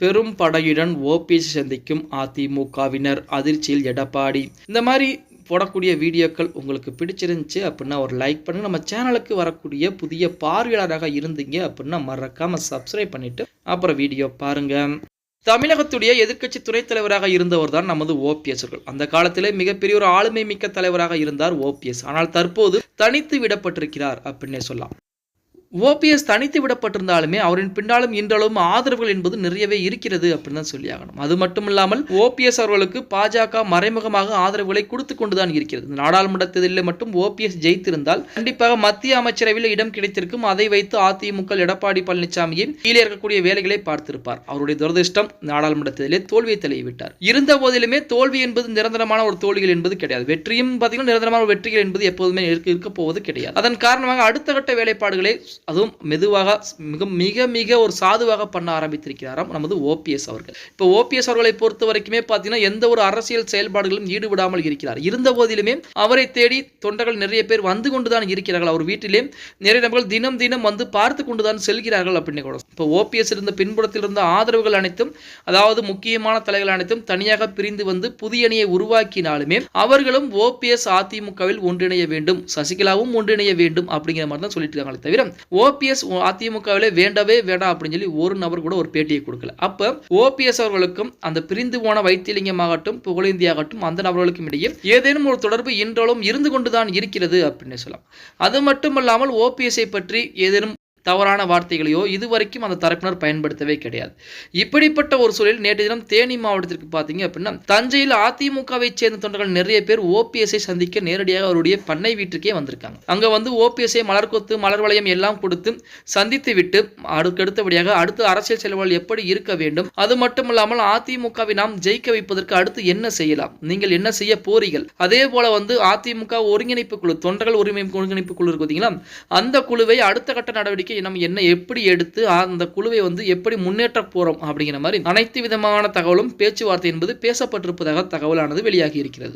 பெரும் படையுடன் ஓபிஎஸ் சந்திக்கும் அதிமுகவினர், அதிர்ச்சியில் எடப்பாடி. இந்த மாதிரி போடக்கூடிய வீடியோக்கள் உங்களுக்கு பிடிச்சிருந்துச்சு அப்படின்னா ஒரு லைக் பண்ணுங்க. நம்ம சேனலுக்கு வரக்கூடிய புதிய பார்வையாளராக இருந்தீங்க அப்படின்னா மறக்காம சப்ஸ்கிரைப் பண்ணிட்டு அப்புறம் வீடியோ பாருங்க. தமிழகத்துடைய எதிர்க்கட்சி துணைத் தலைவராக இருந்தவர் தான் நமது ஓபிஎஸ் அவர்கள். அந்த காலத்திலே மிகப்பெரிய ஒரு ஆளுமை மிக்க தலைவராக இருந்தார் ஓபிஎஸ். ஆனால் தற்போது தனித்து விடப்பட்டிருக்கிறார் அப்படின்னே சொல்லலாம். ஓபிஎஸ் தனித்து விடப்பட்டிருந்தாலுமே அவரின் பின்னாலும் இன்றளவும் ஆதரவுகள் என்பது நிறையவே இருக்கிறது அப்படின்னு தான் சொல்லி ஆகணும். அது மட்டும் இல்லாமல் ஓபிஎஸ் அவர்களுக்கு பாஜக மறைமுகமாக ஆதரவுகளை கொடுத்து கொண்டுதான் இருக்கிறது. நாடாளுமன்ற தேர்தலில் மட்டும் ஓபிஎஸ் ஜெயித்திருந்தால் கண்டிப்பாக மத்திய அமைச்சரவையில் இடம் கிடைத்திருக்கும். அதை வைத்து அதிமுக எடப்பாடி பழனிசாமியை கீழே இருக்கக்கூடிய வேலைகளை பார்த்திருப்பார். அவருடைய துரதிருஷ்டம் நாடாளுமன்ற தேர்தலில் தோல்வியை தழுவிவிட்டார். இருந்த போதிலுமே தோல்வி என்பது நிரந்தரமான ஒரு தோல்விகள் என்பது கிடையாது. வெற்றியும் பார்த்தீங்கன்னா நிரந்தரமான வெற்றிகள் என்பது எப்போதுமே இருக்க போவது கிடையாது. அதன் காரணமாக அடுத்த கட்ட வேலைப்பாடுகளை அதுவும் மெதுவாக மிக மிக ஒரு சாதுவாக பண்ண ஆரம்பித்திருக்கிறாராம் நமது ஓபிஎஸ் அவர்கள். இப்போ ஓபிஎஸ் அவர்களை பொறுத்த வரைக்குமே பார்த்தீங்கன்னா எந்த ஒரு அரசியல் செயல்பாடுகளும் ஈடுபடாமல் இருக்கிறார். இருந்த போதிலுமே அவரை தேடி தொண்டர்கள் நிறைய பேர் வந்து கொண்டுதான் இருக்கிறார்கள். அவர் வீட்டிலே நிறைய நபர்கள் தினம் தினம் வந்து பார்த்து கொண்டுதான் செல்கிறார்கள் அப்படின்னு கூட. இப்போ ஓபிஎஸ் இருந்த பின்புறத்தில் இருந்த ஆதரவுகள் அனைத்தும், அதாவது முக்கியமான தலைகள் அனைத்தும் தனியாக பிரிந்து வந்து புதிய அணியை உருவாக்கினாலுமே அவர்களும் ஓபிஎஸ் அதிமுகவில் ஒன்றிணைய வேண்டும், சசிகலாவும் ஒன்றிணைய வேண்டும் அப்படிங்கிற மாதிரி தான் சொல்லிட்டு இருக்காங்களே தவிர ஓபிஎஸ் அதிமுகவிலே வேண்டவே வேண்டாம் அப்படின்னு சொல்லி ஒரு நபர் கூட ஒரு பேட்டியை கொடுக்கல. அப்ப ஓபிஎஸ் அவர்களுக்கும் அந்த பிரிந்து போன வைத்திலிங்கமாகட்டும் புகழேந்தியாகட்டும் அந்த நபர்களுக்கும் இடையே ஏதேனும் ஒரு தொடர்பு இன்றாலும் இருந்து கொண்டுதான் இருக்கிறது அப்படின்னு சொல்லலாம். அது மட்டுமல்லாமல் ஓபிஎஸ்ஐ பற்றி ஏதேனும் தவறான வார்த்தைகளையோ இதுவரைக்கும் அந்த தரப்பினர் பயன்படுத்தவே கிடையாது. இப்படிப்பட்ட ஒரு சூழலில் நேற்று தினம் தேனி மாவட்டத்திற்கு பார்த்தீங்க அப்படின்னா தஞ்சையில் அதிமுகவை சேர்ந்த தொண்டர்கள் நிறைய பேர் ஓபிஎஸ்ஐ சந்திக்க நேரடியாக அவருடைய பண்ணை வீட்டுக்கே வந்திருக்காங்க. அங்க வந்து ஓபிஎஸ்ஐ மலர்கொத்து மலர் வளையம் எல்லாம் கொடுத்து சந்தித்து விட்டு அடுத்தபடியாக அடுத்த அரசியல் செலவுகள் எப்படி இருக்க வேண்டும், அது மட்டும் இல்லாமல் அதிமுகவை நாம் ஜெயிக்க வைப்பதற்கு அடுத்து என்ன செய்யலாம், நீங்கள் என்ன செய்ய போறீர்கள், அதே போல வந்து அதிமுக ஒருங்கிணைப்பு குழு தொண்டர்கள் ஒருங்கிணைப்பு குழு இருக்கு பார்த்தீங்களா, அந்த குழுவை அடுத்த கட்ட நடவடிக்கை நம்ம என்ன எப்படி எடுத்து அந்த குழுவை வந்து எப்படி முன்னேற்ற போறோம் அப்படிங்கிற மாதிரி அனைத்து விதமான தகவலும் பேச்சுவார்த்தை என்பது பேசப்பட்டிருப்பதாக தகவலானது வெளியாகி இருக்கிறது.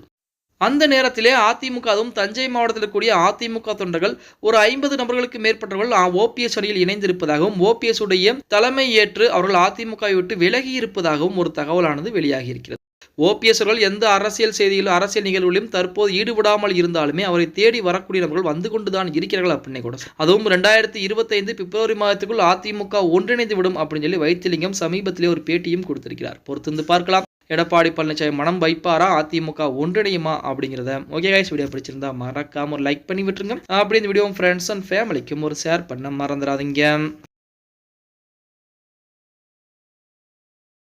அந்த நேரத்திலே அதிமுக அதுவும் தஞ்சை மாவட்டத்தில் இருக்கக்கூடிய அதிமுக தொண்டர்கள் ஒரு 50 நபர்களுக்கு மேற்பட்டவர்கள் ஓபிஎஸ் அணியில் இணைந்திருப்பதாகவும் ஓபிஎஸ் உடைய தலைமை ஏற்று அவர்கள் அதிமுகவை விட்டு விலகி இருப்பதாகவும் ஒரு தகவலானது வெளியாகி இருக்கிறது. ஓபிஎஸ் அவர்கள் எந்த அரசியல் செய்திகளும் அரசியல் நிகழ்வுகளிலும் தற்போது ஈடுபடாமல் இருந்தாலுமே அவரை தேடி வரக்கூடிய நபர்கள் வந்து கொண்டுதான் இருக்கிறார்கள் அப்படின்னு கூட. அதுவும் 2025 பிப்ரவரி மாதத்துக்குள் அதிமுக ஒன்றிணைந்து விடும் அப்படின்னு சொல்லி வைத்திலிங்கம் சமீபத்திலே ஒரு பேட்டியும் கொடுத்திருக்கிறார். பொறுத்திருந்து பார்க்கலாம் எடப்பாடி பழனிசாமி மனம் வைப்பாரா, அதிமுக ஒன்றிணையுமா அப்படிங்கிறத. ஓகே கைஸ், வீடியோ பிடிச்சிருந்தா மறக்காம ஒரு லைக் பண்ணி விட்டுருங்க. அப்படி இந்த வீடியோ ஃப்ரெண்ட்ஸ் அண்ட் ஃபேமிலிக்கும் ஒரு ஷேர் பண்ண மறந்துடாதீங்க.